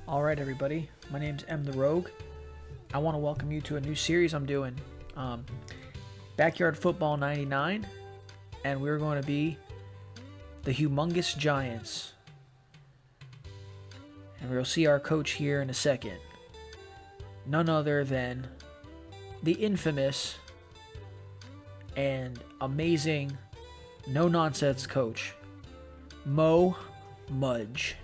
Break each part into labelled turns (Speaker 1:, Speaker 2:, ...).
Speaker 1: Alright everybody, my name's M the Rogue. I want to welcome you to a new series I'm doing. Backyard Football 99, and we're going to be the Humungous Giants. And we'll see our coach here in a second. None other than the infamous and amazing no-nonsense coach, Moe Mudge.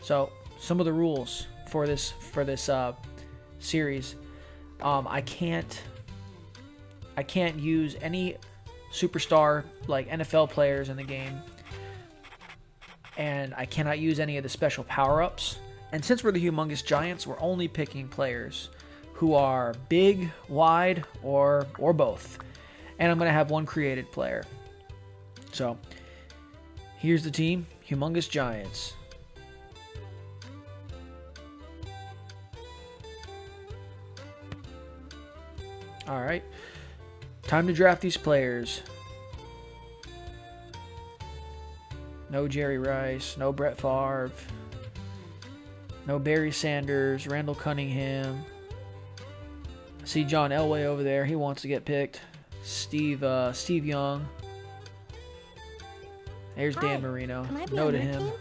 Speaker 1: So, some of the rules for this series, I can't use any superstar like NFL players in the game, and I cannot use any of the special power-ups. And since we're the Humungous Giants, we're only picking players who are big, wide, or both. And I'm gonna have one created player. So, here's the team: Humungous Giants. Alright, time to draft these players. No Jerry Rice, no Brett Favre, no Barry Sanders, Randall Cunningham. I see John Elway over there, he wants to get picked. Steve Young. There's Dan Marino. No to him. Team?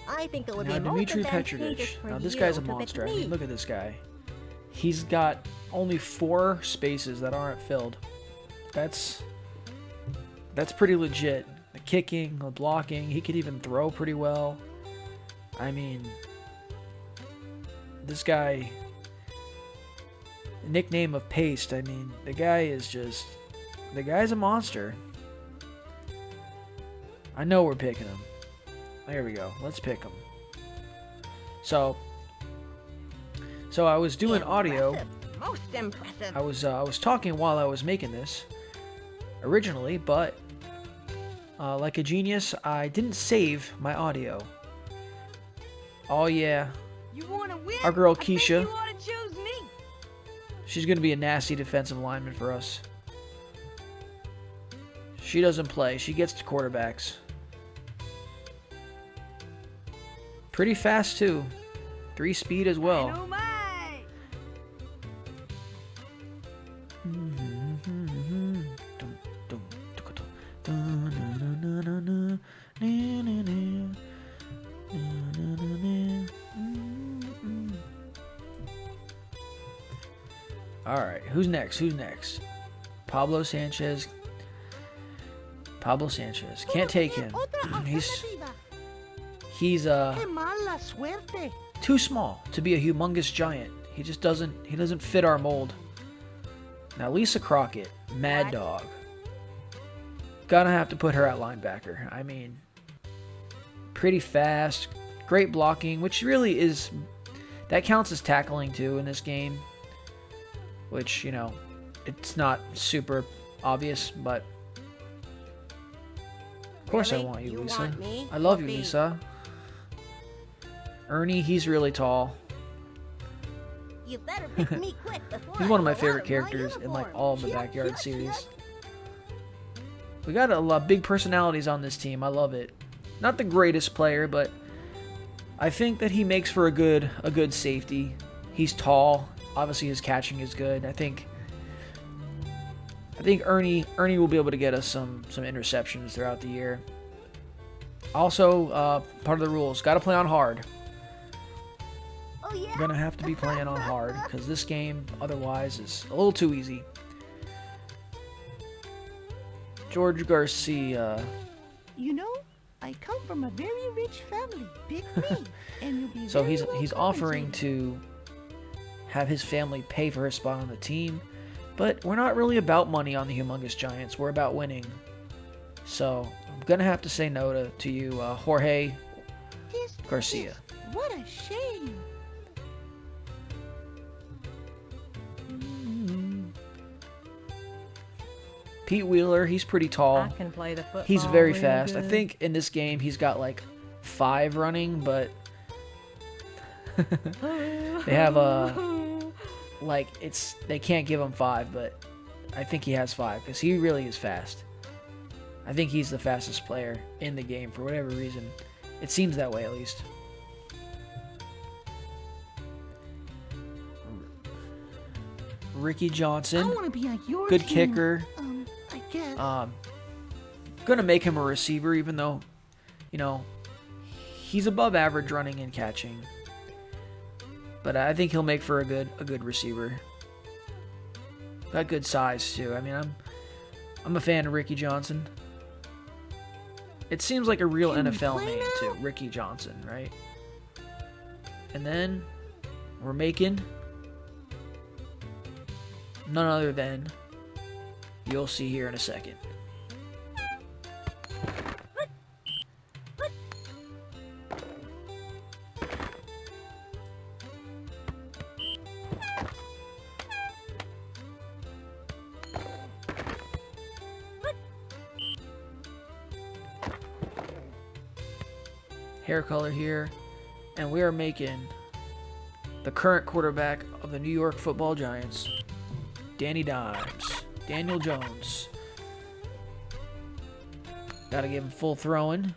Speaker 2: I think it would
Speaker 1: now,
Speaker 2: be
Speaker 1: Dmitry Petrovich. Now, this guy's a monster. I mean, look at this guy. He's got only 4 spaces that aren't filled. That's pretty legit. The kicking, the blocking. He could even throw pretty well. I mean, this guy, nickname of Paste. I mean, the guy's a monster. I know we're picking him. There we go. Let's pick him. So I was doing audio.
Speaker 2: Most impressive.
Speaker 1: I was talking while I was making this originally, but like a genius, I didn't save my audio. Oh yeah.
Speaker 2: You wanna win?
Speaker 1: Our girl
Speaker 2: I think
Speaker 1: Keisha.
Speaker 2: you ought to choose me.
Speaker 1: She's gonna be a nasty defensive lineman for us. She doesn't play. She gets to quarterbacks. Pretty fast too. 3 speed as well. Alright, who's next? Pablo Sanchez. Can't take him. He's too small to be a humongous giant. He just doesn't fit our mold. Now Lisa Crockett, Mad Dog. Gonna have to put her at linebacker. I mean, pretty fast, great blocking, which really is, that counts as tackling too in this game. Which, you know, it's not super obvious, but of course
Speaker 2: Really?
Speaker 1: I want you,
Speaker 2: You
Speaker 1: Lisa.
Speaker 2: want me?
Speaker 1: I love
Speaker 2: Or
Speaker 1: you,
Speaker 2: me?
Speaker 1: Lisa. Ernie, he's really tall.
Speaker 2: You better pick me quick before
Speaker 1: He's
Speaker 2: I
Speaker 1: one of my
Speaker 2: go
Speaker 1: favorite
Speaker 2: out
Speaker 1: characters in like
Speaker 2: uniform.
Speaker 1: all of the
Speaker 2: Yuck,
Speaker 1: Backyard
Speaker 2: yuck,
Speaker 1: series.
Speaker 2: yuck.
Speaker 1: We got a lot of big personalities on this team. I love it. Not the greatest player, but I think that he makes for a good safety. He's tall. Obviously, his catching is good. I think Ernie will be able to get us some interceptions throughout the year. Also, part of the rules, got to play on hard.
Speaker 2: Oh yeah.
Speaker 1: We're gonna have to be playing on hard because this game otherwise is a little too easy. George Garcia.
Speaker 3: You know, I come from a very rich family. Pick me, and you'll be
Speaker 1: So
Speaker 3: very
Speaker 1: he's
Speaker 3: well
Speaker 1: offering
Speaker 3: compensated.
Speaker 1: to have his family pay for his spot on the team, but we're not really about money on the Humungous Giants. We're about winning. So I'm gonna have to say no to you, Jorge
Speaker 3: This-
Speaker 1: Garcia.
Speaker 3: this- What a shame.
Speaker 1: Pete Wheeler, he's pretty tall.
Speaker 4: I can play the football.
Speaker 1: He's very
Speaker 4: real
Speaker 1: fast. I
Speaker 4: good.
Speaker 1: think in this game he's got like 5 running, but they have like they can't give him 5, but I think he has 5 because he really is fast. I think he's the fastest player in the game for whatever reason. It seems that way at least. Ricky Johnson,
Speaker 3: I want to be on your
Speaker 1: good
Speaker 3: team.
Speaker 1: kicker.
Speaker 3: I guess.
Speaker 1: Gonna make him a receiver, even though, you know, he's above average running and catching. But I think he'll make for a good receiver. Got good size too. I mean, I'm a fan of Ricky Johnson. It seems like a real
Speaker 3: Can we
Speaker 1: NFL
Speaker 3: play
Speaker 1: name
Speaker 3: now?
Speaker 1: too, Ricky Johnson, right? And then we're making none other than, you'll see here in a second. Hair color here, and we are making the current quarterback of the New York Football Giants, Daniel Jones. Gotta give him full throwing.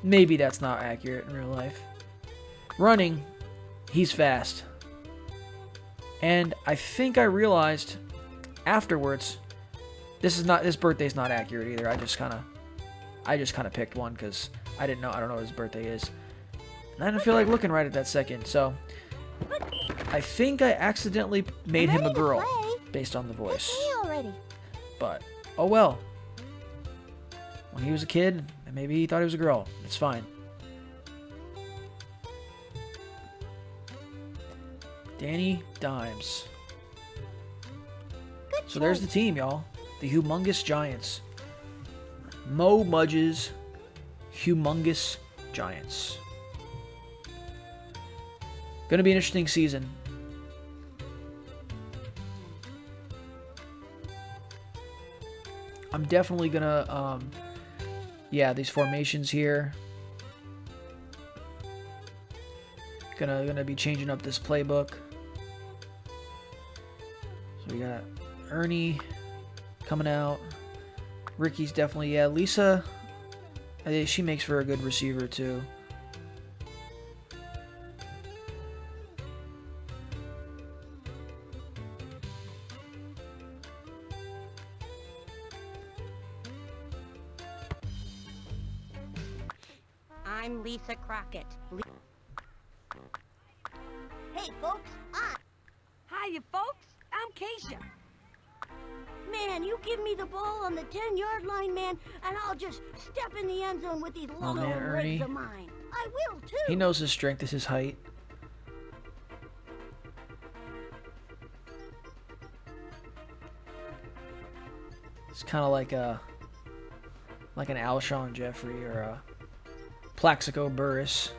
Speaker 1: Maybe that's not accurate in real life. Running, he's fast. And I think I realized afterwards, this birthday's not accurate either. I just kind of picked one because I don't know what his birthday is. And I didn't feel like looking right at that second, so I think I accidentally made him a girl based on the voice.
Speaker 2: Hey already.
Speaker 1: But, oh well. When he was a kid, maybe he thought he was a girl. It's fine. Danny Dimes. So there's the team, y'all. The Humungous Giants. Moe Mudge's Humungous Giants. Gonna be an interesting season. I'm definitely gonna, these formations here. Gonna be changing up this playbook. So we got Ernie coming out. Ricky's definitely, Lisa, she makes for a good receiver too.
Speaker 2: I'm Lisa Crockett. Hey, folks.
Speaker 4: Hiya, folks. I'm Keisha.
Speaker 2: Man, you give me the ball on the 10-yard line, man, and I'll just step in the end zone with these long
Speaker 1: man,
Speaker 2: old
Speaker 1: Ernie.
Speaker 2: legs of mine. I will, too.
Speaker 1: He knows his strength is his height. It's kind of like an Alshon Jeffrey or a Plaxico Burress.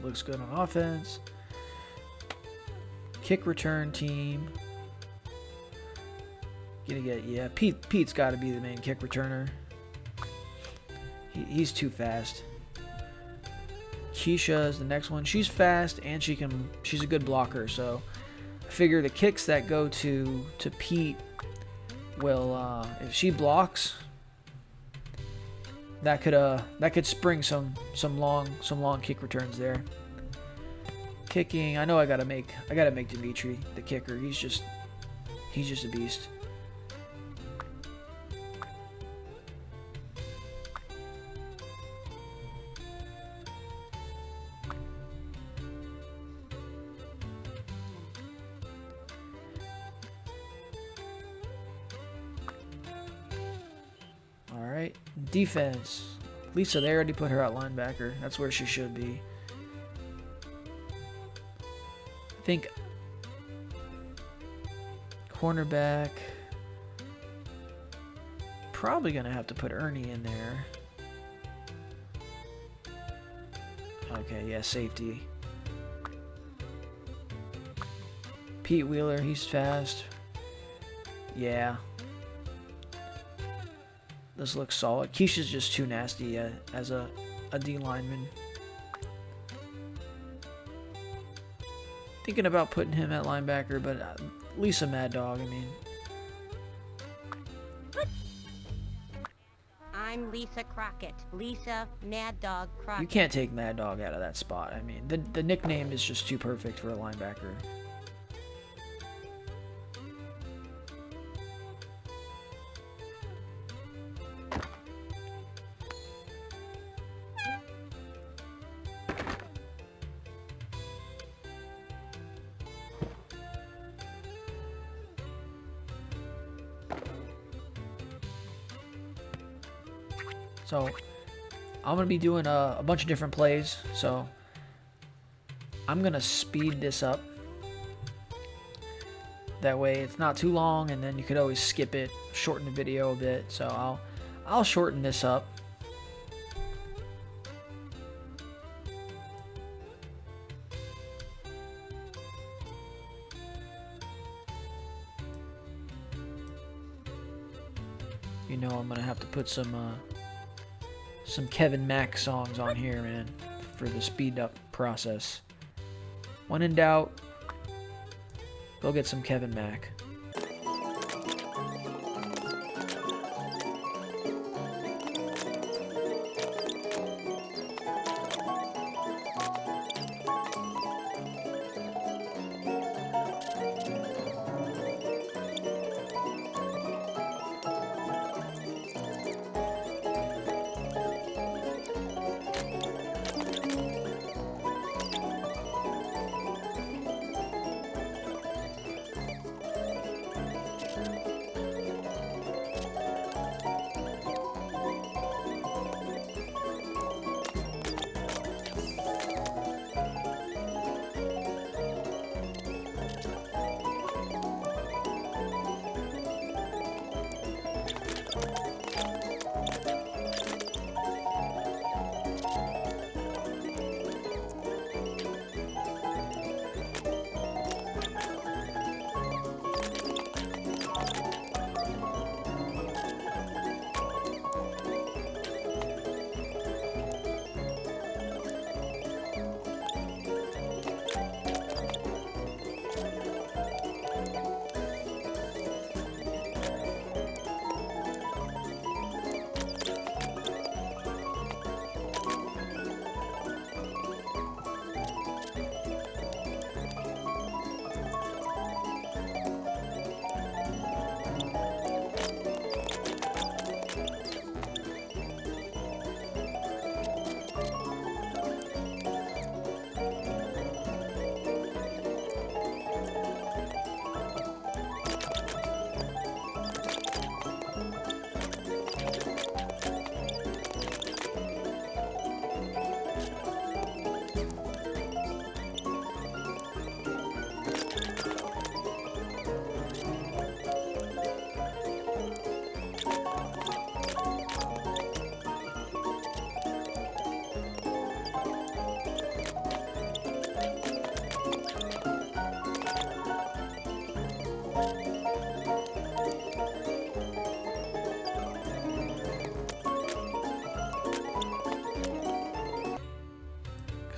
Speaker 1: Looks good on offense. Kick return team. Pete's got to be the main kick returner. He's too fast. Keisha is the next one. She's fast and she's a good blocker, so I figure the kicks that go to Pete will, if she blocks, that could spring some long kick returns there. Kicking, I know I gotta make Dimitri the kicker. He's just a beast. Alright, defense. Lisa, they already put her at linebacker. That's where she should be. I think cornerback. Probably gonna have to put Ernie in there. Okay, yeah, safety. Pete Wheeler, he's fast. Yeah. This looks solid. Keisha's just too nasty as a a D lineman. Thinking about putting him at linebacker, but at least a Mad Dog, I mean.
Speaker 2: I'm Lisa Crockett. Lisa Mad Dog Crockett.
Speaker 1: You can't take Mad Dog out of that spot. I mean, the nickname is just too perfect for a linebacker. So, I'm going to be doing a bunch of different plays, so I'm going to speed this up. That way it's not too long, and then you could always skip it, shorten the video a bit. So I'll shorten this up. You know I'm going to have to put some Kevin Mack songs on here, man, for the speed up process. When in doubt, go get some Kevin Mack.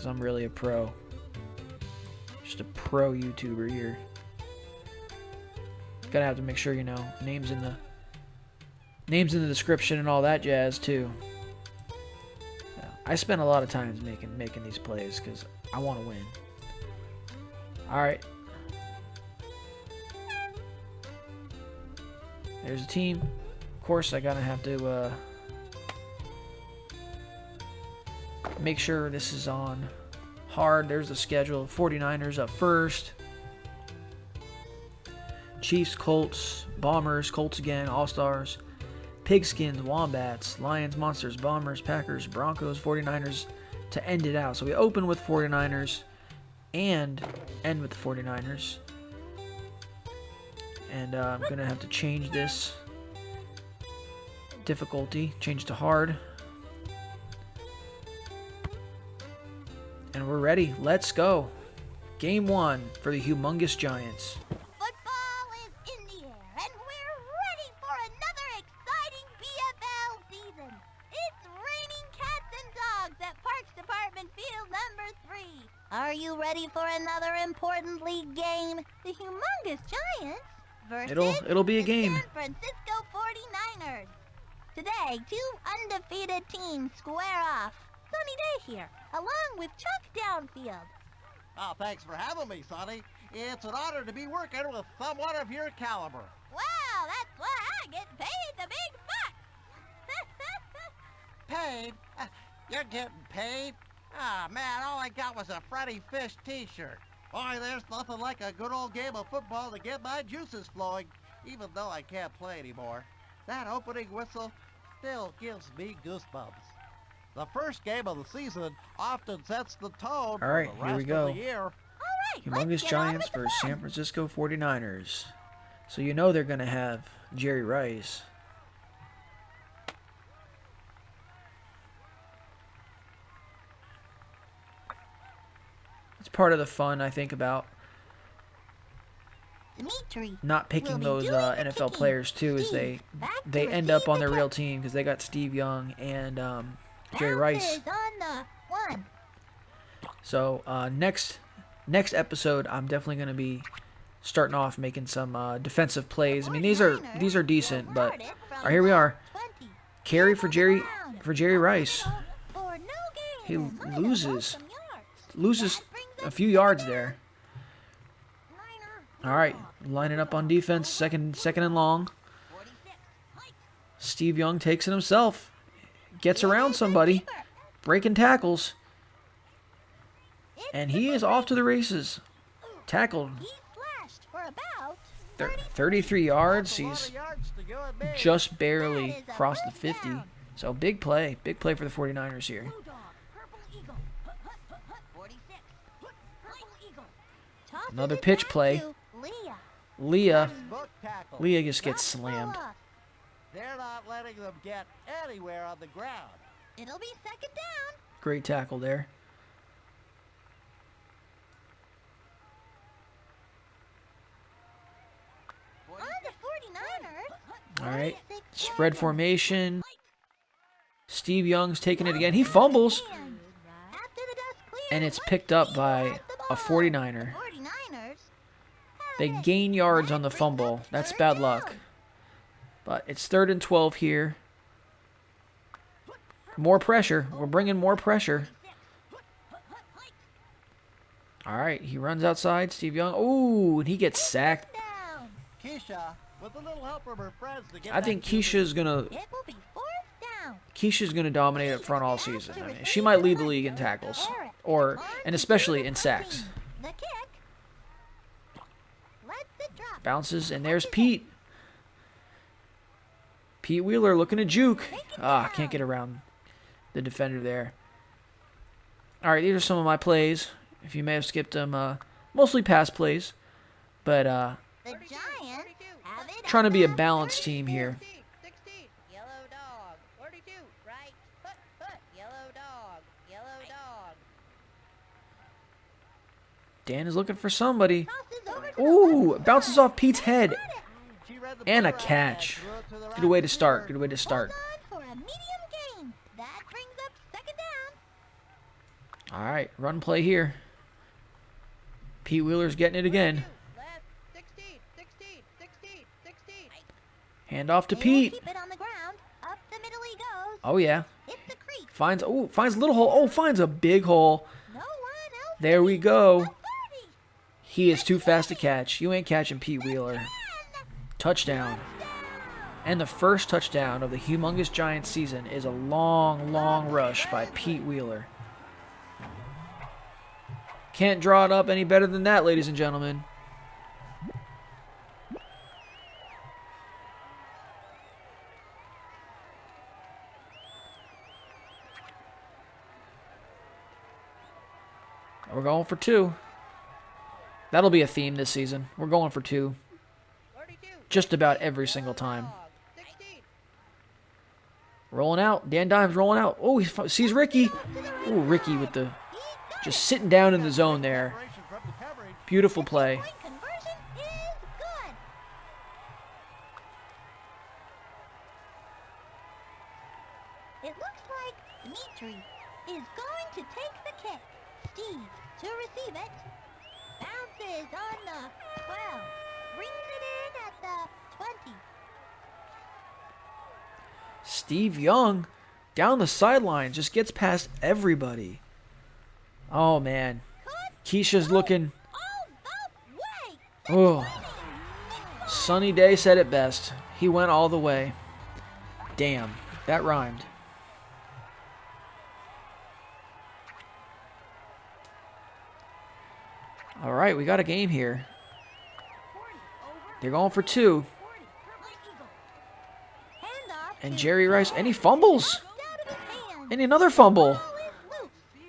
Speaker 1: I'm really a pro. Just a pro YouTuber here. Gotta have to make sure, you know, names in the description and all that jazz too. Yeah, I spend a lot of time making these plays because I want to win. All right. There's a team. Of course, I gotta have to make sure this is on hard. There's the schedule. 49ers up first. Chiefs, Colts, Bombers, Colts again, All-Stars, Pigskins, Wombats, Lions, Monsters, Bombers, Packers, Broncos, 49ers to end it out. So we open with 49ers and end with the 49ers. And I'm going to have to change this difficulty, change to hard. And we're ready. Let's go. Game 1 for the Humungous Giants.
Speaker 2: Football is in the air, and we're ready for another exciting PFL season. It's raining cats and dogs at Are you ready for another important league game? The Humungous Giants versus
Speaker 1: It'll be a game.
Speaker 2: the San Francisco 49ers. Today, two undefeated teams square off. Sunny day here, along with Chuck Downfield.
Speaker 5: Oh, thanks for having me, Sonny. It's an honor to be working with someone of your caliber.
Speaker 2: Wow, that's why I get paid the big bucks.
Speaker 5: Paid? You're getting paid? Ah, man, all I got was a Freddy Fish t-shirt. Boy, there's nothing like a good old game of football to get my juices flowing, even though I can't play anymore. That opening whistle still gives me goosebumps. The first game of the season often sets the tone
Speaker 1: All right,
Speaker 5: for the
Speaker 1: here we
Speaker 5: rest
Speaker 1: go.
Speaker 5: of the year.
Speaker 2: All right,
Speaker 1: Humongous
Speaker 2: let's get on
Speaker 1: Giants
Speaker 2: with the
Speaker 1: versus
Speaker 2: fun.
Speaker 1: San Francisco 49ers. So you know they're going to have Jerry Rice. It's part of the fun, I think, about
Speaker 2: Dimitri.
Speaker 1: not picking
Speaker 2: We'll be
Speaker 1: those
Speaker 2: doing the
Speaker 1: NFL
Speaker 2: kicking.
Speaker 1: players too, is
Speaker 2: Steve, back to
Speaker 1: they end up
Speaker 2: receive
Speaker 1: on
Speaker 2: the
Speaker 1: their real
Speaker 2: kick.
Speaker 1: team because they got Steve Young and Jerry Rice.
Speaker 2: Bounces on the one.
Speaker 1: So next episode, I'm definitely going to be starting off making some defensive plays. I mean, these are decent, but here we are. Carry for Jerry Rice. He loses a few yards there. All right, lining up on defense, second and long. Steve Young takes it himself, gets around somebody, breaking tackles, and he is off to the races. Tackled
Speaker 2: He slashed for about
Speaker 1: 33 yards. He's
Speaker 5: Lot of yards to go and make.
Speaker 1: just barely crossed the 50. So big play for the 49ers here.
Speaker 2: Blue dog, purple eagle. 46. Purple eagle. Tosses
Speaker 1: Another
Speaker 2: it
Speaker 1: pitch
Speaker 2: back
Speaker 1: play.
Speaker 2: to Leah.
Speaker 5: Book tackle.
Speaker 1: Leah just gets
Speaker 2: Drops the
Speaker 1: slammed.
Speaker 2: ball.
Speaker 5: They're not letting them get anywhere on the ground.
Speaker 2: It'll be second down.
Speaker 1: Great tackle there.
Speaker 2: On the 49ers.
Speaker 1: All right,
Speaker 2: 46
Speaker 1: spread
Speaker 2: yards.
Speaker 1: formation. Steve Young's taking it again. He fumbles,
Speaker 2: After the dust clears,
Speaker 1: and it's
Speaker 2: let's
Speaker 1: picked up
Speaker 2: see
Speaker 1: by
Speaker 2: who has the
Speaker 1: a
Speaker 2: ball.
Speaker 1: 49er.
Speaker 2: 49ers.
Speaker 1: They gain yards on the fumble. That's bad luck. But it's 3rd and 12 here. More pressure. We're bringing more pressure. All right, he runs outside. Steve Young. Ooh, and he gets sacked.
Speaker 2: Down.
Speaker 5: Keisha, with a little help from her friends to get
Speaker 1: I think
Speaker 5: that QB.
Speaker 1: Keisha's gonna
Speaker 2: It will be fourth down.
Speaker 1: dominate up front all season. I mean, she might lead the league in tackles, and especially in sacks.
Speaker 2: The kick. Lets it drop.
Speaker 1: Bounces, and there's Pete. Pete Wheeler looking to juke. Ah, can't get around the defender there. All right, these are some of my plays. If you may have skipped them, mostly pass plays, but
Speaker 2: The Giants have it
Speaker 1: trying
Speaker 2: at
Speaker 1: to be a
Speaker 2: the
Speaker 1: balanced team here.
Speaker 4: 16, yellow dog. 42, right, foot, yellow dog, yellow dog.
Speaker 1: Dan is looking for somebody.
Speaker 2: Tosses over to the
Speaker 1: Ooh,
Speaker 2: left
Speaker 1: bounces
Speaker 2: side.
Speaker 1: off Pete's head.
Speaker 5: She read the
Speaker 1: And a
Speaker 5: play right
Speaker 1: catch.
Speaker 5: threw it to the
Speaker 1: Good way
Speaker 5: right
Speaker 1: to start.
Speaker 5: receiver.
Speaker 1: Good way to start.
Speaker 2: Hold on for a medium gain. That brings up second down.
Speaker 1: All right, run play here. Pete Wheeler's getting it again.
Speaker 4: Left, 16, 16, 16, 16.
Speaker 1: Hand off to
Speaker 2: They will
Speaker 1: Pete.
Speaker 2: keep it on the ground. Up the middle he goes.
Speaker 1: Oh yeah.
Speaker 2: Hits the crease.
Speaker 1: Finds a little hole. Oh, finds a big hole.
Speaker 2: No one else.
Speaker 1: There we go.
Speaker 2: 30.
Speaker 1: He is too fast to catch. You ain't catching Pete Wheeler. Touchdown. And the first touchdown of the Humongous Giants season is a long, long rush by Pete Wheeler. Can't draw it up any better than that, ladies and gentlemen. We're going for 2. That'll be a theme this season. We're going for 2.
Speaker 4: 42,
Speaker 1: Just about every single time.
Speaker 4: dog, 16.
Speaker 1: Rolling out. Dan Dimes rolling out. Oh, he sees Ricky. Oh, Ricky with the just sitting down in the zone there.
Speaker 5: Separation from the coverage.
Speaker 1: Beautiful play.
Speaker 2: Point conversion is good. It looks like Dimitri is going to take the kick. Steve to receive it. Bounces on the 12. Brings it in at the 20.
Speaker 1: Steve Young down the sideline just gets past everybody. Oh, man. Keisha's looking...
Speaker 2: All the way.
Speaker 1: Oh. Sunny Day said it best. He went all the way. Damn, that rhymed. All right, we got a game here. They're going for 2. And Jerry Rice, and he fumbles. And another fumble.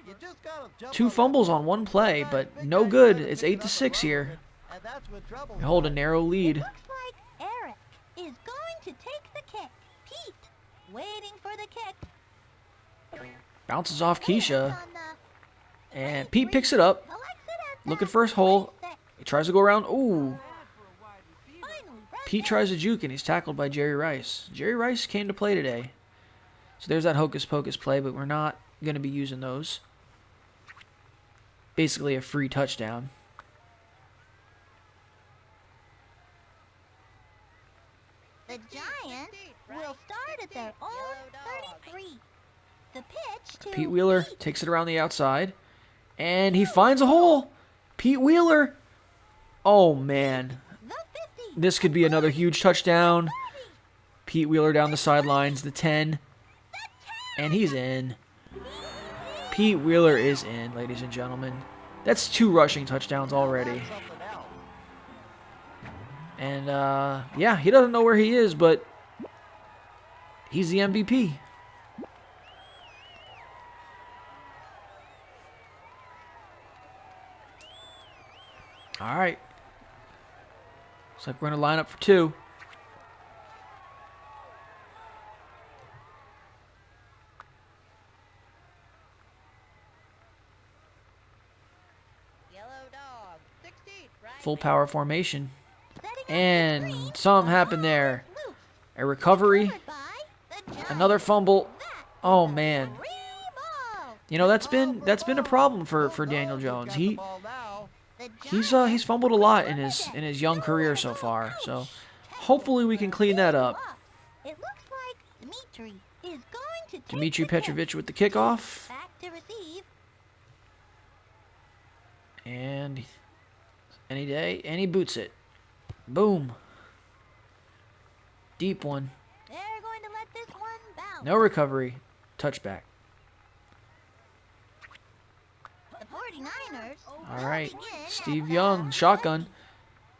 Speaker 5: You just gotta jump
Speaker 1: 2
Speaker 5: on
Speaker 1: fumbles on 1 play, but no good. It's 8-6 here.
Speaker 5: and that's when trouble
Speaker 1: They hold a narrow lead.
Speaker 2: Looks like Eric is going to take the kick. Pete, waiting for the kick.
Speaker 1: Bounces off Keisha.
Speaker 2: On the
Speaker 1: And Pete picks it up.
Speaker 2: collects it at
Speaker 1: Looking
Speaker 2: the
Speaker 1: for his hole.
Speaker 2: 26.
Speaker 1: He tries to go around. Ooh.
Speaker 2: Finally, right
Speaker 1: Pete tries to juke and he's tackled by Jerry Rice. Jerry Rice came to play today. So there's that hocus pocus play, but we're not going to be using those. Basically a free touchdown.
Speaker 2: The Giants will start at their own 33. The pitch to
Speaker 1: Pete Wheeler takes it around the outside. And he finds a hole. Pete Wheeler. Oh, man.
Speaker 2: the 50.
Speaker 1: This could be another huge touchdown. Pete Wheeler down the sidelines, the 10. And he's in. Pete Wheeler is in, ladies and gentlemen. That's 2 rushing touchdowns already.
Speaker 5: something else.
Speaker 1: And, yeah, he doesn't know where he is, but he's the MVP. All right. Looks like we're going to line up for 2.
Speaker 4: Yellow dog. 16, right?
Speaker 1: Full power formation.
Speaker 2: Setting up
Speaker 1: And
Speaker 2: the screen.
Speaker 1: something happened there.
Speaker 2: Loose.
Speaker 1: A recovery.
Speaker 2: Covered by the Giants.
Speaker 1: Another fumble. Oh, man.
Speaker 2: Free ball.
Speaker 1: You know, that's been a problem for Daniel Jones.
Speaker 5: Got the ball now.
Speaker 2: The
Speaker 1: He's fumbled a lot in his young career so far. So hopefully we can clean that up.
Speaker 2: It looks like Dmitri is going to take
Speaker 1: Dmitry
Speaker 2: the kick.
Speaker 1: Petrovich with the kickoff.
Speaker 2: Back to receive.
Speaker 1: And any day, and he boots it. Boom. Deep one.
Speaker 2: They're going to let this one bounce.
Speaker 1: No recovery. Touchback.
Speaker 2: The 49ers.
Speaker 1: All right.
Speaker 2: moving in
Speaker 1: Steve
Speaker 2: at
Speaker 1: Young,
Speaker 2: the
Speaker 1: shotgun.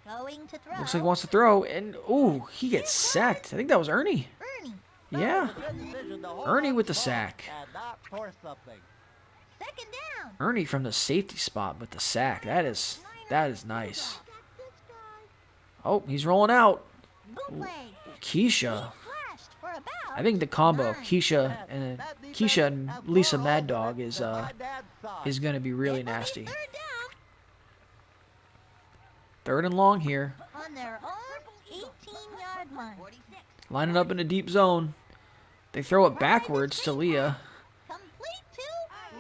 Speaker 2: 20. Going to throw.
Speaker 1: Looks like he wants to throw. And, ooh, he gets sacked. I think that was Ernie.
Speaker 2: Ernie.
Speaker 1: Yeah.
Speaker 5: Good decision to hold
Speaker 1: Ernie
Speaker 5: on
Speaker 1: with the
Speaker 5: to
Speaker 1: sack.
Speaker 5: and not force something.
Speaker 2: Second down.
Speaker 1: Ernie from the safety spot with the sack. That is nice.
Speaker 2: Got this guy.
Speaker 1: Oh, he's rolling out.
Speaker 2: Bootleg.
Speaker 1: Keisha.
Speaker 2: Flashed for about
Speaker 1: I think the combo
Speaker 2: 9.
Speaker 1: Keisha and Lisa Mad Dog is
Speaker 5: My dad's son.
Speaker 1: going to be really
Speaker 2: It will be
Speaker 1: nasty.
Speaker 2: Third
Speaker 1: Third and long here.
Speaker 2: down on their own 18-yard line.
Speaker 1: Lining up in a deep zone. They throw it backwards to Leah.
Speaker 2: Complete to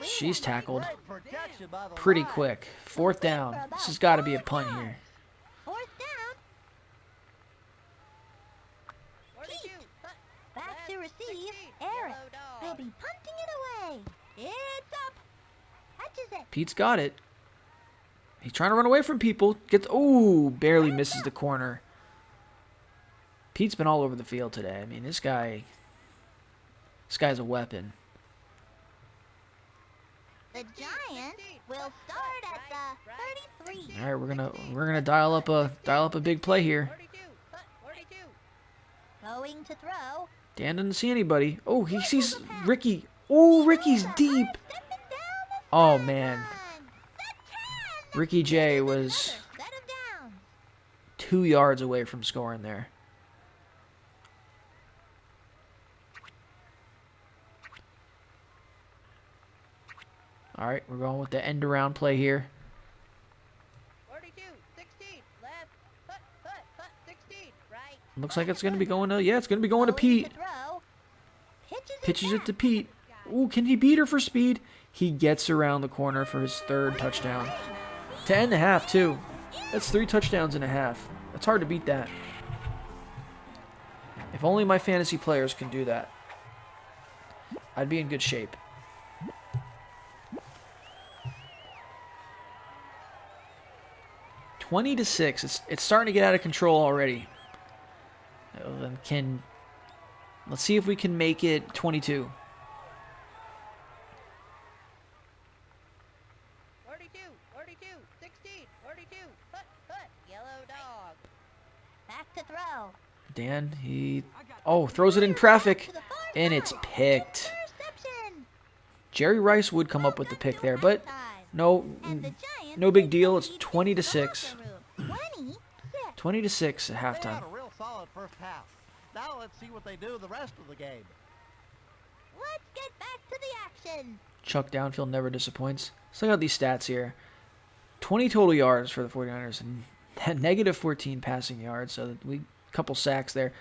Speaker 2: Lee.
Speaker 1: She's tackled
Speaker 5: Great protection by the
Speaker 1: pretty
Speaker 5: line.
Speaker 1: quick. 4th down. This has got to be a punt here.
Speaker 2: Fourth down.
Speaker 4: 42.
Speaker 2: Back to receive.
Speaker 4: 16,
Speaker 2: Eric
Speaker 4: yellow
Speaker 2: will
Speaker 4: dog.
Speaker 2: be punting it away. It's up. Catches it.
Speaker 1: Pete's got it. He's trying to run away from people. Ooh, barely misses the corner. Pete's been all over the field today. I mean, this guy's a weapon.
Speaker 2: The Giants will start at the 33.
Speaker 1: All right, we're gonna dial up a big play here.
Speaker 4: 42. 42.
Speaker 2: Going to throw.
Speaker 1: Dan doesn't see anybody. Oh, he sees Ricky. Oh, Ricky's deep.
Speaker 2: Stepping down the
Speaker 1: Oh man,
Speaker 2: line. The 10.
Speaker 1: Ricky J was
Speaker 2: Another set of downs.
Speaker 1: 2 yards away from scoring there. All right, we're going with the end around play here.
Speaker 4: 42. 16. Left. Foot. 16. Right.
Speaker 1: Looks like it's gonna be going to it's gonna be going to Pete.
Speaker 2: Throw. Pitches
Speaker 1: Pitches
Speaker 2: it
Speaker 1: it to
Speaker 2: back.
Speaker 1: Pete. Ooh, can he beat her for speed? He gets around the corner for his 3rd touchdown. To end the half, too. That's 3 touchdowns and a half. It's hard to beat that. If only my fantasy players can do that, I'd be in good shape. $20-6. It's starting to get out of control already. Let's see if we can make it 22.
Speaker 4: 42, 42, 16, 42, put, yellow dog.
Speaker 2: Back to throw.
Speaker 1: Dan, he throws it in traffic,
Speaker 2: To the far
Speaker 1: and it's
Speaker 2: side.
Speaker 1: picked.
Speaker 2: Interception.
Speaker 1: Jerry Rice would come up with the pick there, but no,
Speaker 2: And the Giants
Speaker 1: no big
Speaker 2: take
Speaker 1: deal.
Speaker 2: the
Speaker 1: It's
Speaker 2: lead
Speaker 1: 20-6.
Speaker 2: into the locker room. 26.
Speaker 1: 20-6 at
Speaker 5: They
Speaker 1: halftime.
Speaker 5: had a real solid first half. Now let's see what they do the rest of the game.
Speaker 2: Let's get back to the action.
Speaker 1: Chuck downfield never disappoints. Let's look at these stats here. 20 total yards for the 49ers and negative 14 passing yards. So we couple sacks there.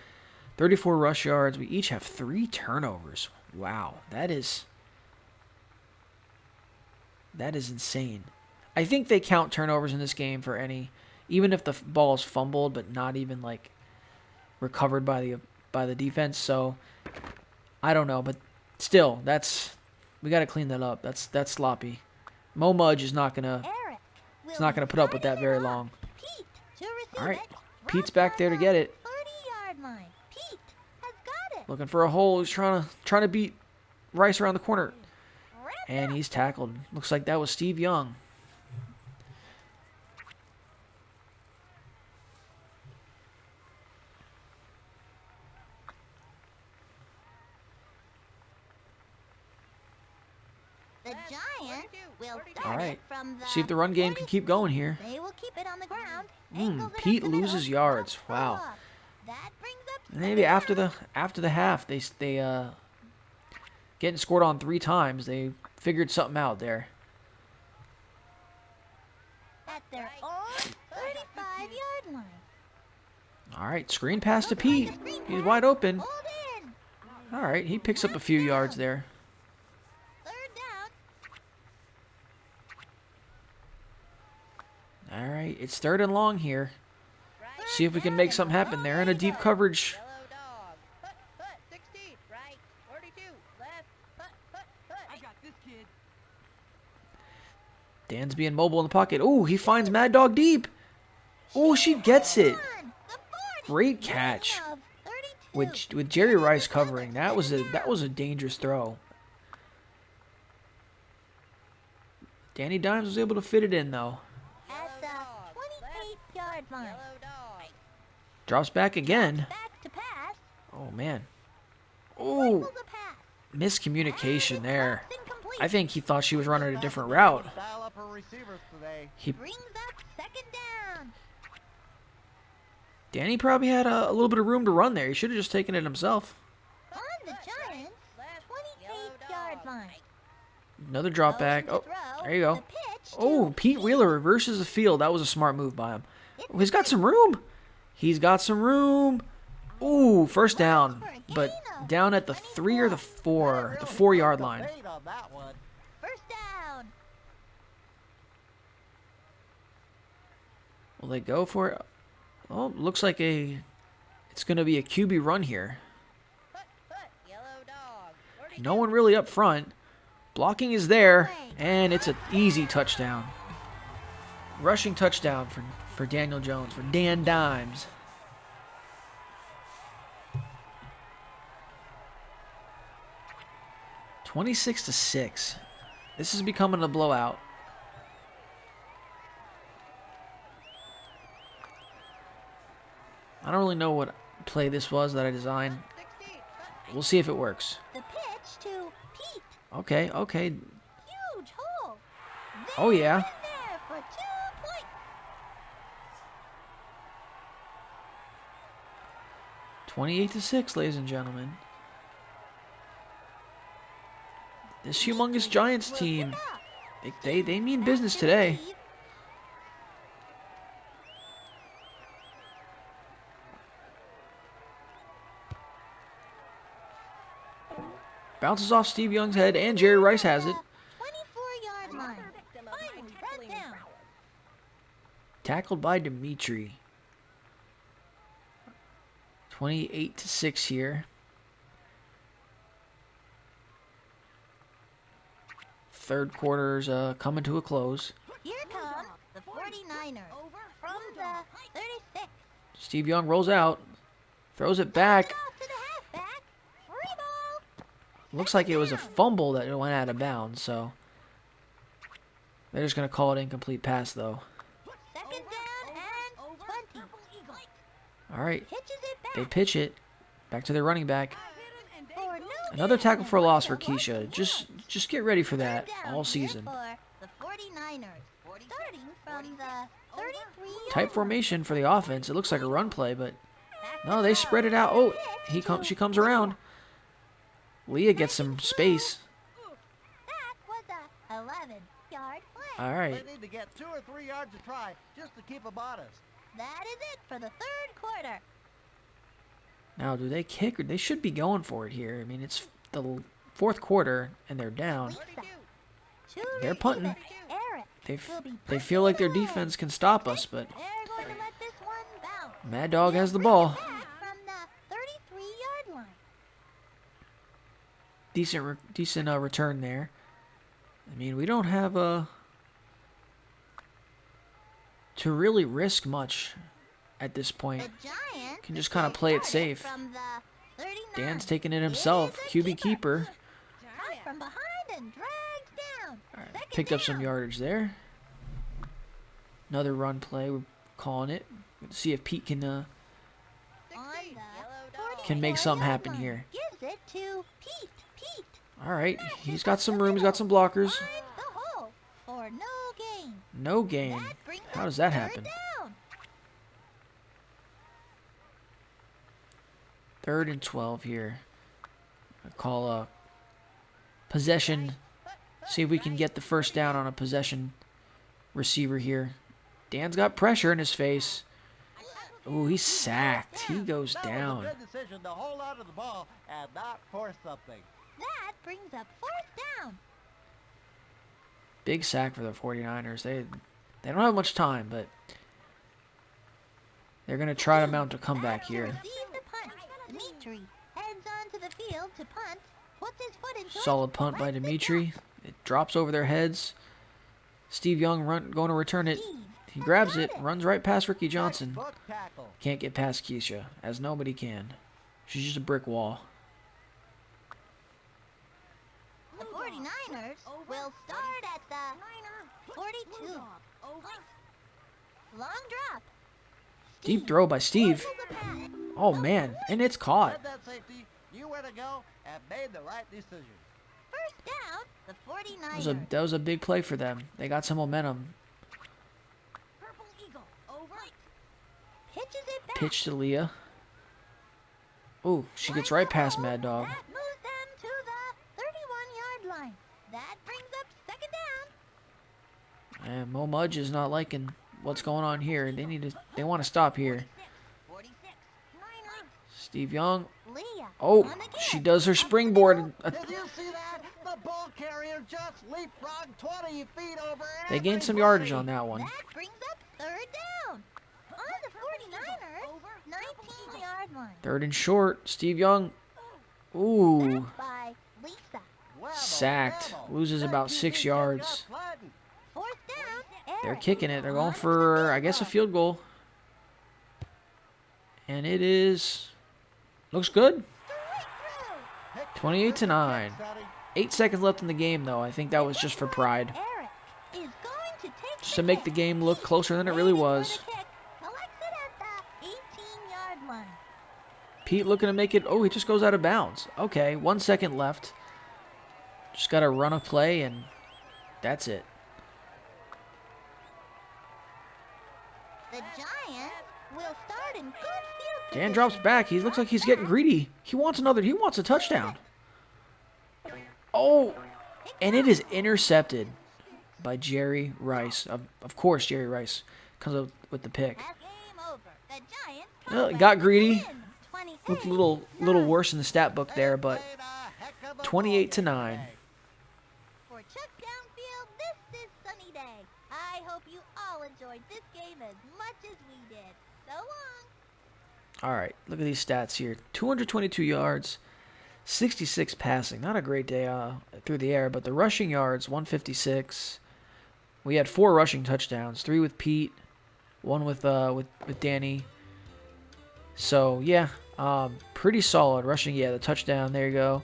Speaker 1: 34 rush yards. We each have 3 turnovers. Wow, that is insane. I think they count turnovers in this game for any, even if the ball is fumbled, but not even like recovered by the defense. So I don't know, but still, we got to clean that up. That's sloppy. Moe Mudge is not gonna
Speaker 2: Eric.
Speaker 1: He's not gonna put up with that very long.
Speaker 2: Pete to receive
Speaker 1: All right,
Speaker 2: it.
Speaker 1: Pete's back there to get it.
Speaker 2: 30-yard line. Pete has got it.
Speaker 1: Looking for a hole. He's trying to beat Rice around the corner, and he's tackled. Looks like that was Steve Young.
Speaker 2: The Giants will
Speaker 4: All
Speaker 2: start
Speaker 1: All right.
Speaker 2: it from the
Speaker 1: See if the run game can keep going here.
Speaker 2: They will keep it on the ground. Angles it up
Speaker 1: Pete
Speaker 2: the middle,
Speaker 1: loses yards.
Speaker 2: drops the
Speaker 1: Wow.
Speaker 2: ball. That brings up
Speaker 1: Maybe
Speaker 2: second
Speaker 1: after
Speaker 2: down.
Speaker 1: the half, they getting scored on 3 times. They figured something out there.
Speaker 2: At their own 35-yard line.
Speaker 1: All right, screen pass to Pete. He's wide open.
Speaker 2: Hold in.
Speaker 1: All right, he picks up a few yards there.
Speaker 2: Third down.
Speaker 1: All right, it's 3rd and long here. See if we can make something happen. They're in a deep coverage.
Speaker 4: Yellow dog. Put, 16, right, 42, left, put.
Speaker 3: I got this kid.
Speaker 1: Dan's being mobile in the pocket. Oh, he finds Mad Dog deep. Oh, she gets it.
Speaker 2: On the 40.
Speaker 1: Great catch.
Speaker 2: Of 32.
Speaker 1: With Jerry Rice covering, that was a dangerous throw. Danny Dimes was able to fit it in though.
Speaker 2: At the 28-yard line.
Speaker 4: Yellow dog.
Speaker 1: Drops back again.
Speaker 2: Back to pass.
Speaker 1: Oh man.
Speaker 2: Rifles
Speaker 1: Oh,
Speaker 2: a pass.
Speaker 1: miscommunication there.
Speaker 2: Pass incomplete.
Speaker 1: I think he thought she was running a different route.
Speaker 5: Dial up her receivers today.
Speaker 2: Brings up second down.
Speaker 1: Danny probably had a little bit of room to run there. He should have just taken it himself.
Speaker 2: On the Giants'
Speaker 4: Left,
Speaker 2: 28-yard line.
Speaker 1: Another drop back.
Speaker 2: Goes
Speaker 1: Oh,
Speaker 2: to throw.
Speaker 1: there you go.
Speaker 2: The pitch to
Speaker 1: Oh, Pete Wheeler reverses the field. That was a smart move by him. Oh, he's got some room. He's got some room. Ooh, first down. But down at the 3 or the 4, the 4-yard line.
Speaker 5: Debate on that one.
Speaker 2: first down.
Speaker 1: Will they go for it? Oh, looks like it's going to be a QB run here.
Speaker 4: put, yellow dog. 42.
Speaker 1: No one really up front. Blocking is there, and it's an easy touchdown. Rushing touchdown for Daniel Jones, for Dan Dimes. $26-6. This is becoming a blowout. I don't really know what play this was that I designed.
Speaker 4: 16,
Speaker 1: We'll see if it works.
Speaker 2: The pitch to Pete.
Speaker 1: Okay.
Speaker 2: Huge hole.
Speaker 1: Oh, yeah.
Speaker 2: In there for 2 points.
Speaker 1: 28-6, ladies and gentlemen. This Humungous Giants team, they mean business today. Bounces off Steve Young's head, and Jerry Rice has it. Tackled by Dimitri. 28-6 here. Third quarter's coming to a close.
Speaker 2: Here come the 49ers from the 36.
Speaker 1: Steve Young rolls out. Throws it back.
Speaker 2: Off to the halfback. Free ball.
Speaker 1: Looks like it was a fumble that went out of bounds, so they're just going to call it incomplete pass, though.
Speaker 2: Second down and 20.
Speaker 1: All right,
Speaker 2: Pitches it back.
Speaker 1: they pitch it back to their running back.
Speaker 2: For no
Speaker 1: Another tackle for a loss for Keisha. Just get ready for that
Speaker 2: down
Speaker 1: all
Speaker 2: here
Speaker 1: season.
Speaker 2: For the 49ers. Starting from the 33.
Speaker 1: Tight formation for the offense. It looks like a run play, but no, they spread it out. Oh, she comes around. Leah gets some space.
Speaker 2: That was a 11-yard play.
Speaker 1: All right.
Speaker 5: They need to get 2 or 3 yards a try just to keep them honest.
Speaker 2: That is it for the third quarter.
Speaker 1: Now, do they kick? Or they should be going for it here. I mean, it's the fourth quarter, and they're down.
Speaker 2: Two
Speaker 1: They're punting.
Speaker 2: receivers. Eric
Speaker 1: They feel like their defense can stop us, but
Speaker 2: They're going to let this one bounce.
Speaker 1: Mad Dog has the ball.
Speaker 2: Back from the 33-yard line.
Speaker 1: Decent return there. I mean, we don't have to really risk much at this point.
Speaker 2: The Giants
Speaker 1: Can just kind of play it
Speaker 2: started
Speaker 1: safe.
Speaker 2: from the 39.
Speaker 1: Dan's taking it himself.
Speaker 2: It is a
Speaker 1: QB keeper.
Speaker 2: Out from behind and drags down. Second
Speaker 1: Picked up some
Speaker 2: down.
Speaker 1: yardage there. Another run play. We're calling it. Let's see if Pete can
Speaker 2: On the
Speaker 1: make something
Speaker 2: 44-yard
Speaker 1: happen
Speaker 2: line.
Speaker 1: here.
Speaker 2: Gives it to Pete. Pete.
Speaker 1: All right, he's got some room. He's got some blockers.
Speaker 2: Finds the hole for no gain.
Speaker 1: No gain.
Speaker 2: That brings
Speaker 1: How
Speaker 2: up
Speaker 1: does that
Speaker 2: third
Speaker 1: happen?
Speaker 2: down.
Speaker 1: 3rd and 12 here. I call a possession. See if we can get the first down on a possession receiver here. Dan's got pressure in his face. Ooh, he's sacked. He goes
Speaker 5: That
Speaker 1: down.
Speaker 5: was a good decision to hold on to the ball and not force something.
Speaker 2: That brings up fourth down.
Speaker 1: Big sack for the 49ers. They don't have much time, but they're going to try to mount a comeback
Speaker 2: To
Speaker 1: here.
Speaker 2: receive the punt. Dimitri heads onto the field to punt. Puts his foot into it,
Speaker 1: Solid punt by
Speaker 2: lets it
Speaker 1: Dimitri. It drops over their heads. Steve Young going to return it.
Speaker 2: go. Steve
Speaker 1: He
Speaker 2: has
Speaker 1: grabs
Speaker 2: got
Speaker 1: it, runs right past Ricky Johnson.
Speaker 5: Textbook tackle.
Speaker 1: Can't get past Keisha, as nobody can. She's just a brick wall.
Speaker 2: The 49ers will start at the 42. Long drop.
Speaker 1: Deep throw by Steve.
Speaker 2: Forces the pass.
Speaker 1: Oh man, and it's caught.
Speaker 5: Said that safety, you where to go and made the right decision.
Speaker 2: First down, the 49ers.
Speaker 1: That was a big play for them. They got some momentum.
Speaker 2: Purple Eagle over. Pitches it back.
Speaker 1: Pitch to Leah. Ooh, she gets right past Mad Dog.
Speaker 2: That moves them to the 31-yard line. That brings up second down.
Speaker 1: And Moe Mudge is not liking what's going on here. They want to stop here.
Speaker 2: 46. Niners.
Speaker 1: Steve Young.
Speaker 2: Leah.
Speaker 1: Oh,
Speaker 2: on again.
Speaker 1: she does her springboard.
Speaker 5: Did you see that? The ball carrier just leapfrogged 20 feet over
Speaker 1: They gained some
Speaker 5: everybody.
Speaker 1: yardage on that one.
Speaker 2: That brings up third down. On the 49ers, 19-yard line.
Speaker 1: 3rd and short. Steve Young. Ooh.
Speaker 2: Backed by Lisa.
Speaker 5: Webble,
Speaker 1: Sacked.
Speaker 5: webble.
Speaker 1: Loses
Speaker 5: That
Speaker 1: about
Speaker 5: QB
Speaker 1: 6
Speaker 5: just
Speaker 1: yards.
Speaker 5: got flattened.
Speaker 2: Fourth down.
Speaker 1: They're
Speaker 2: Eric.
Speaker 1: kicking it. They're going
Speaker 2: On to
Speaker 1: for,
Speaker 2: the
Speaker 1: I guess, a
Speaker 2: field
Speaker 1: field goal. And it is. Looks good.
Speaker 5: Pick
Speaker 1: 28-9.
Speaker 5: Sonny.
Speaker 1: 8 seconds left in the game, though. I think that was just for pride.
Speaker 2: Eric is going to take
Speaker 1: Just to make the game look closer than it really was.
Speaker 2: Collects it at the 18-yard line.
Speaker 1: Pete looking to make it. Oh, he just goes out of bounds. Okay, 1 second left. Just got to run a play, and that's it.
Speaker 2: The Giants will start in good field
Speaker 1: Dan
Speaker 2: position.
Speaker 1: drops back. He looks like he's getting greedy. He wants a touchdown. Oh, and it is intercepted by Jerry Rice. Of course, Jerry Rice comes up with the pick.
Speaker 2: That game over. The Giants
Speaker 1: Well,
Speaker 2: come
Speaker 1: got
Speaker 2: back
Speaker 1: greedy.
Speaker 2: to win. 28,
Speaker 1: Looked a little worse in the stat book there, but
Speaker 5: Played a heck of a
Speaker 1: 28-9.
Speaker 5: ball game today.
Speaker 2: For Chuck Downfield, this is Sunny Day. I hope hope you all enjoyed this game as much as we did. So long.
Speaker 1: All right, look at these stats here. 222 yards, 66 passing. Not a great day through the air, but the rushing yards, 156. We had 4 rushing touchdowns, 3 with Pete, 1 with Danny. So, yeah, pretty solid rushing. Yeah, the touchdown, there you go.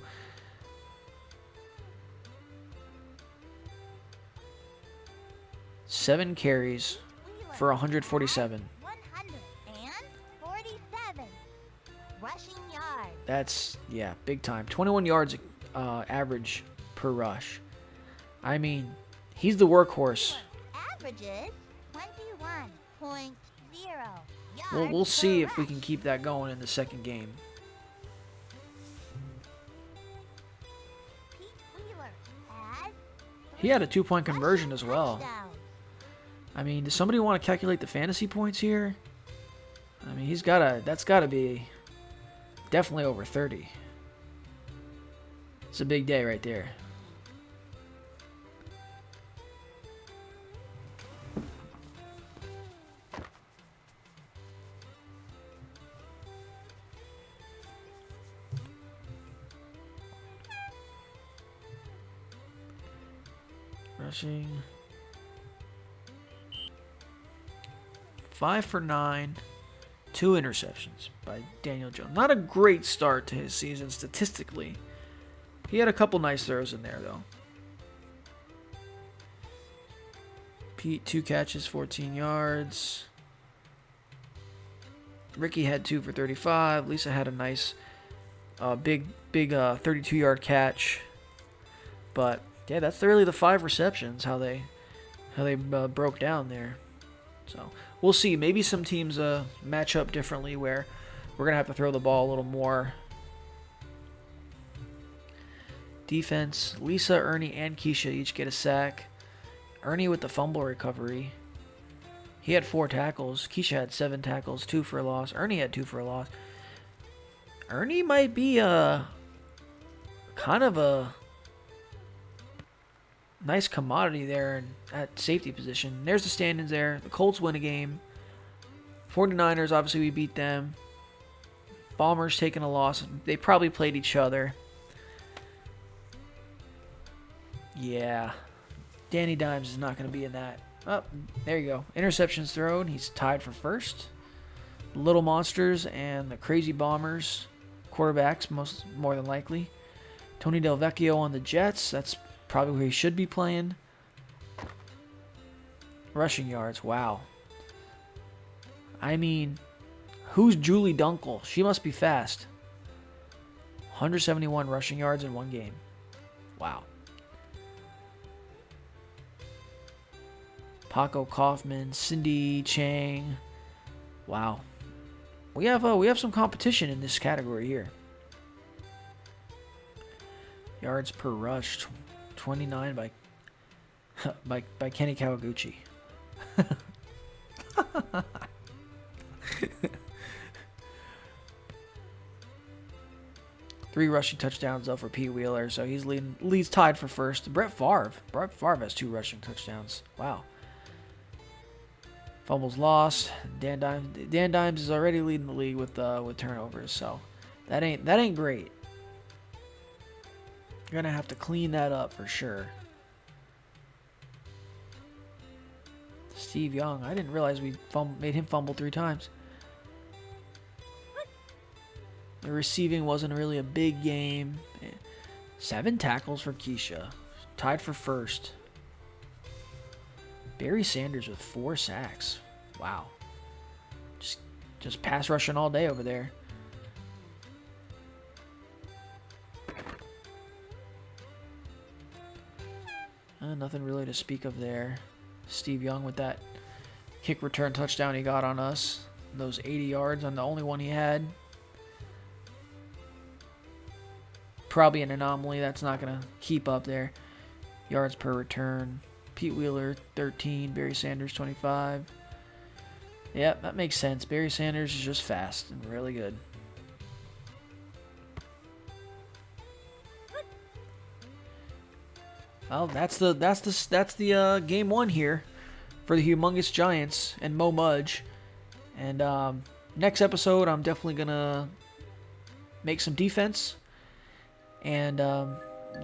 Speaker 1: Seven carries for 147.
Speaker 2: 147 rushing yards.
Speaker 1: That's, yeah, big time. 21 yards average per rush. I mean, he's the workhorse.
Speaker 2: Averages 21.0 yards.
Speaker 1: We'll see
Speaker 2: per
Speaker 1: if we can
Speaker 2: rush.
Speaker 1: keep that going in the second game.
Speaker 2: Pete Wheeler has
Speaker 1: He had a 2-point
Speaker 2: 3
Speaker 1: conversion
Speaker 2: rushing
Speaker 1: as well.
Speaker 2: touchdowns.
Speaker 1: I mean, does somebody want to calculate the fantasy points here? I mean, that's got to be definitely over 30. It's a big day right there. Rushing. 5 for 9, 2 interceptions by Daniel Jones. Not a great start to his season statistically. He had a couple nice throws in there, though. Pete, 2 catches, 14 yards. Ricky had 2 for 35. Lisa had a nice, big 32-yard catch. But yeah, that's really the 5 receptions. How they broke down there. So we'll see. Maybe some teams match up differently where we're gonna have to throw the ball a little more. Defense: Lisa, Ernie, and Keisha each get a sack. Ernie with the fumble recovery. He had 4 tackles. Keisha had 7 tackles, 2 for a loss. Ernie had 2 for a loss. Ernie might be kind of a nice commodity there at safety position. There's the standings there. The Colts win a game. 49ers, obviously we beat them. Bombers taking a loss. They probably played each other. Yeah. Danny Dimes is not going to be in that. Oh, there you go. Interceptions thrown. He's tied for first. Little Monsters and the Crazy Bombers. Quarterbacks, more than likely. Tony Del Vecchio on the Jets. That's probably where he should be playing. Rushing yards. Wow. I mean, who's Julie Dunkel? She must be fast. 171 rushing yards in one game. Wow. Paco Kaufman, Cindy Chang. Wow. We have some competition in this category here. Yards per rush, 29 by Kenny Kawaguchi. 3 rushing touchdowns though for Pete Wheeler, so he's leads tied for first. Brett Favre has 2 rushing touchdowns. Wow. Fumbles lost. Dan Dimes is already leading the league with turnovers, so that ain't great. You're gonna have to clean that up for sure. Steve Young, I didn't realize we made him fumble 3 times. The receiving wasn't really a big game. 7 tackles for Keisha, tied for first. Barry Sanders with 4 sacks. Wow. Just pass rushing all day over there. Nothing really to speak of there. Steve Young with that kick return touchdown he got on us. Those 80 yards on the only one he had. Probably an anomaly. That's not going to keep up there. Yards per return. Pete Wheeler, 13. Barry Sanders, 25. Yep, that makes sense. Barry Sanders is just fast and really good. Well, that's the game 1 here. for the Humungous Giants and Moe Mudge. And next episode, I'm definitely going to make some defense and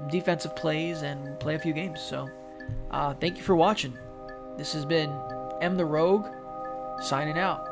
Speaker 1: defensive plays and play a few games. So thank you for watching. This has been M the Rogue signing out.